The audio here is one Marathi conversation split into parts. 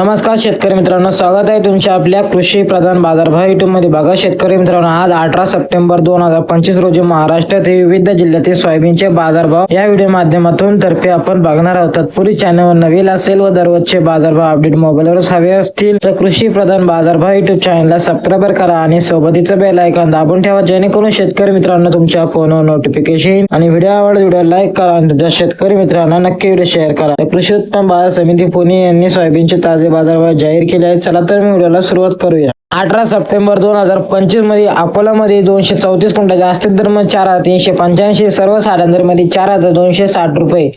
नमस्कार शेतकरी मित्रांनो, स्वागत आहे तुमच्या आपल्या कृषी प्रधान बाजारभाव युट्यूब मध्ये. बघा शेतकरी मित्रांनो, आज 18 सप्टेंबर 2025 रोजी महाराष्ट्रातील विविध जिल्ह्यातील सोयाबीनचे बाजारभाव या व्हिडिओ माध्यमातून तर्फे आपण बघणार आहोत. तत्पूर्वी चॅनलवर नवीन असेल व दररोजचे बाजारभाव अपडेट मोबाईलवर हवे असतील तर कृषी प्रधान बाजारभाव युट्यूब चॅनलला सबस्क्राईब करा आणि सोबतीचं बेल आयकॉन दाबून ठेवा, जेणेकरून शेतकरी मित्रांनो तुमच्या फोनवर नोटिफिकेशन आणि व्हिडिओ आवडला व्हिडिओ लाईक करा आणि तुमच्या शेतकरी मित्रांना नक्की व्हिडिओ शेअर करा. कृषी उत्पन्न बाजार समिती पुणे यांनी सोयाबीनचे ताजे बाजारभाव जाहीर केले आहेत. चला तर मी व्हिडिओला सुरुवात करूया. 18 सप्टेंबर 2025 मध्ये अकोलामध्ये 234 क्विंटल जास्तीत दर 4,385, सर्वसाधारण दर मध्ये 4,260 रुपये.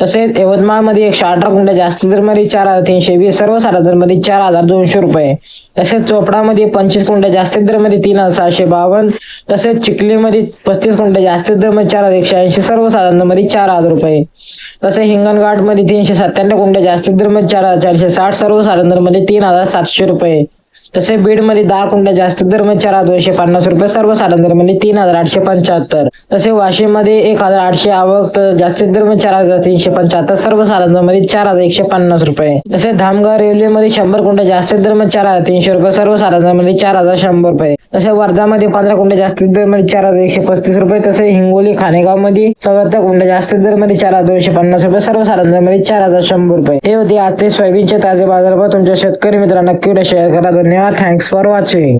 तसेच यवतमाळमध्ये 118 क्विंटल जास्तीत दर मध्ये 4,320, सर्वसाधारण दर मध्ये 4,200 रुपये. तसेच चोपडामध्ये 25 क्विंटल जास्तीत दर मध्ये 3,752, तसेच चिखलीमध्ये 35 क्विंटल जास्तीत दर मध्ये 4,180, सर्वसाधारण दर मध्ये 4,000 रुपये. तसेच हिंगणघाट मध्ये 397 क्विंटल जास्तीत दर मध्ये 4,460, सर्वसाधारण दर मध्ये 3,700 रुपये. तसेच बीड मध्ये 10 क्विंटल जास्तीत दर मध्ये 4,250 रुपये, सर्वसाधारण दर मध्ये 3,875. तसेच वाशिम मध्ये 1,800 आवक, जास्तीत दर मध्ये 4,375, सर्वसाधारण दर मध्ये 4,150 रुपये. तसेच धामगाव रेल्वे मध्ये 100 क्विंटल जास्तीत दर मध्ये 4,300 रुपये, सर्वसाधारण दर मध्ये 4,100 रुपये. तसेच वर्धा मध्ये 15 क्विंटल जास्तीत दर मध्ये 4,135 रुपये. तसेच हिंगोली खानेगाव मध्ये 74 क्विंटल जास्तीत दर मध्ये 4,250 रुपये, सर्वसाधारण दर मध्ये 4,100 रुपये. हे होते आजचे सोयाबीनचे ताजे बाजारभाव. तुमच्या शेतकरी मित्रांना नक्की शेअर करा. धन्यवाद. Thanks for watching.